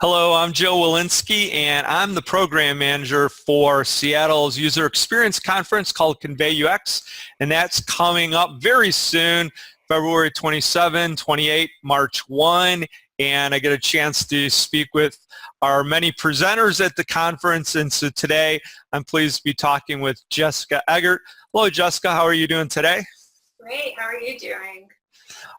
Hello, I'm Joe Walensky, and I'm the program manager for Seattle's user experience conference called ConveyUX, and that's coming up very soon, February 27, 28, March 1, and I get a chance to speak with our many presenters at the conference, and so today I'm pleased to be talking with Jessica Eggert. Hello, Jessica. How are you doing today? Great. How are you doing?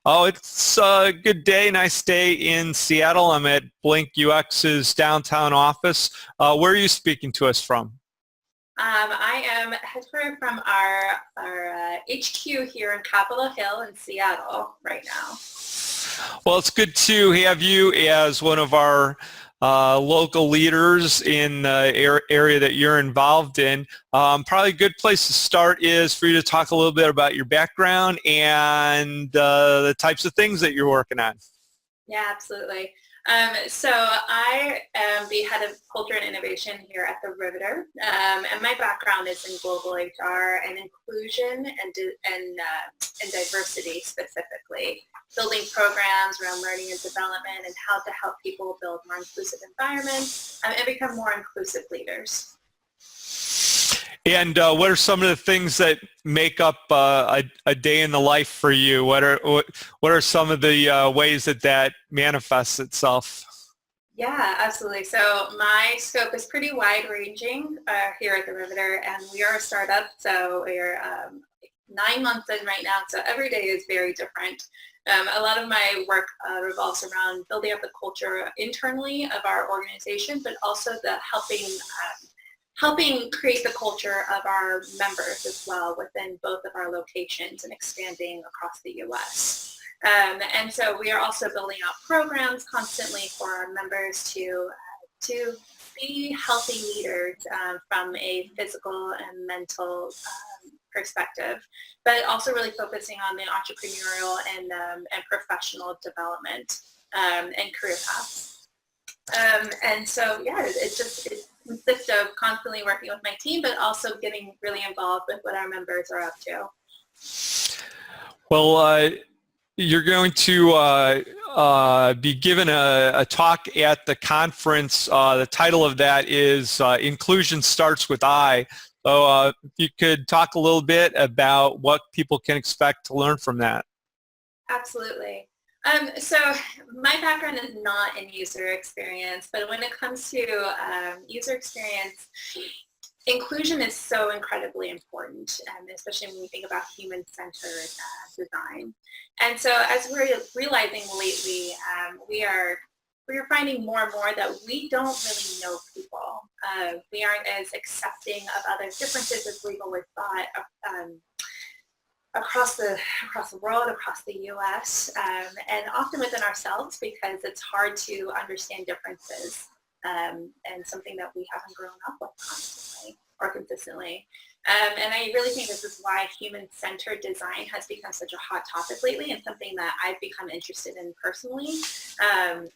Oh, it's a good day, nice day in Seattle. I'm at Blink UX's downtown office. Where are you speaking to us from? I am headquartered from our HQ here in Capitol Hill in Seattle right now. Well, it's good to have you as one of our local leaders in the area that you're involved in. Probably a good place to start is for you to talk a little bit about your background and the types of things that you're working on. Yeah, absolutely. So I am the head of culture and innovation here at the Riveter, and my background is in global HR and inclusion and diversity specifically, building programs around learning and development and how to help people build more inclusive environments and become more inclusive leaders. And what are some of the things that make up a day in the life for you? What are some of the ways that manifests itself? Yeah, absolutely. So my scope is pretty wide-ranging here at the Riveter, and we are a startup, so we're 9 months in right now, so every day is very different. A lot of my work revolves around building up the culture internally of our organization, but also the helping create the culture of our members as well within both of our locations and expanding across the U.S. And so we are also building out programs constantly for our members to be healthy leaders from a physical and mental perspective, but also really focusing on the entrepreneurial and professional development and career paths. And so, yeah, it consists of constantly working with my team, but also getting really involved with what our members are up to. Well, you're going to be given a talk at the conference. The title of that is Inclusion Starts with I. So if you could talk a little bit about what people can expect to learn from that. Absolutely. So my background is not in user experience, but when it comes to user experience, inclusion is so incredibly important, especially when we think about human-centered design. And so as we're realizing lately, we are finding more and more that we don't really know people. We aren't as accepting of other differences as we've always thought across the world, across the U.S., and often within ourselves because it's hard to understand differences and something that we haven't grown up with constantly or consistently. And I really think this is why human-centered design has become such a hot topic lately and something that I've become interested in personally. And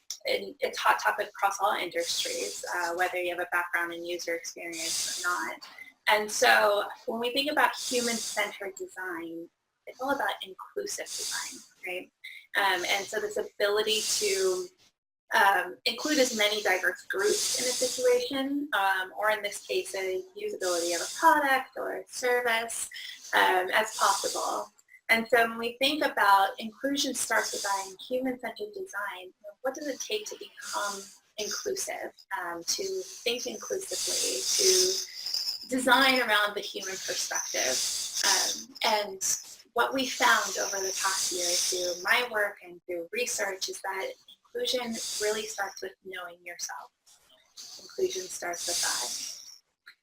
it's a hot topic across all industries, whether you have a background in user experience or not. And so when we think about human-centered design, it's all about inclusive design, right? And so this ability to include as many diverse groups in a situation, or in this case, a usability of a product or a service as possible. And so when we think about inclusion starts with human-centered design, what does it take to become inclusive, to think inclusively, to design around the human perspective? And what we found over the past year through my work and through research is that inclusion really starts with knowing yourself. Inclusion starts with I.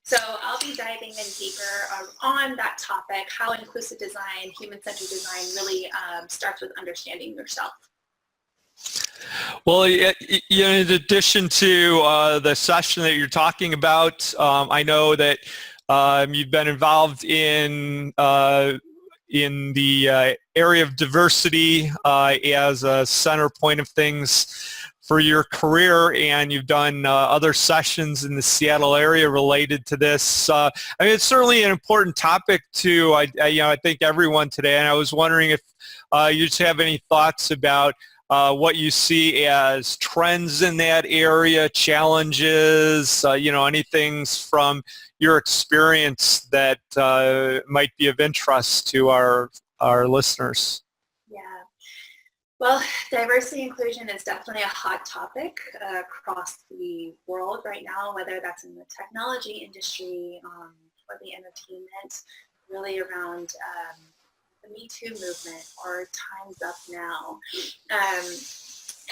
So I'll be diving in deeper on that topic, how inclusive design, human-centered design really starts with understanding yourself. Well, in addition to the session that you're talking about, I know that you've been involved in the area of diversity as a center point of things for your career, and you've done other sessions in the Seattle area related to this. I mean, it's certainly an important topic to I think everyone today, and I was wondering if you just have any thoughts about what you see as trends in that area, challenges, anything from your experience that might be of interest to our listeners. Yeah. Well, diversity inclusion is definitely a hot topic across the world right now, whether that's in the technology industry or the entertainment, really around the Me Too movement or Time's Up Now,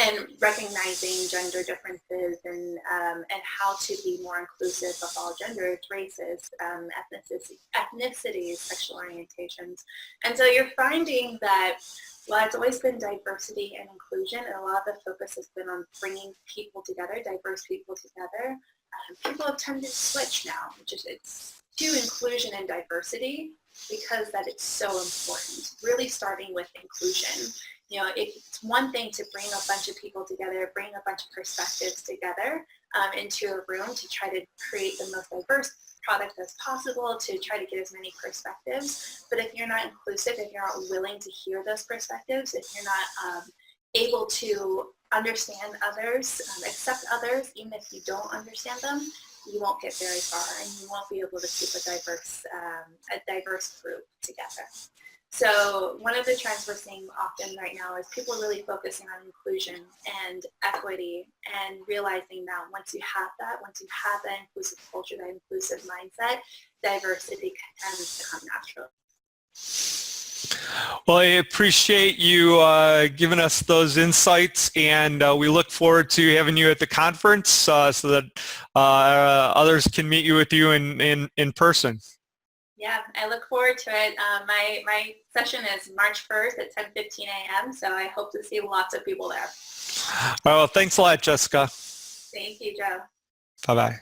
and recognizing gender differences and how to be more inclusive of all genders, races, ethnicities, sexual orientations. And so you're finding that while it's always been diversity and inclusion, and a lot of the focus has been on bringing people together, diverse people together, people have tended to switch now, it's to inclusion and diversity, because that it's so important, really starting with inclusion. It's one thing to bring a bunch of people together, bring a bunch of perspectives together into a room to try to create the most diverse product as possible, to try to get as many perspectives. But if you're not inclusive, if you're not willing to hear those perspectives, if you're not able to understand others, accept others, even if you don't understand them, you won't get very far, and you won't be able to keep a diverse group together. So one of the trends we're seeing often right now is people really focusing on inclusion and equity, and realizing that once you have that inclusive culture, that inclusive mindset, diversity tends to come naturally. Well, I appreciate you giving us those insights, and we look forward to having you at the conference so that others can meet you with you in person. Yeah, I look forward to it. My session is March 1st at 10:15 a.m., so I hope to see lots of people there. Well, thanks a lot, Jessica. Thank you, Joe. Bye-bye.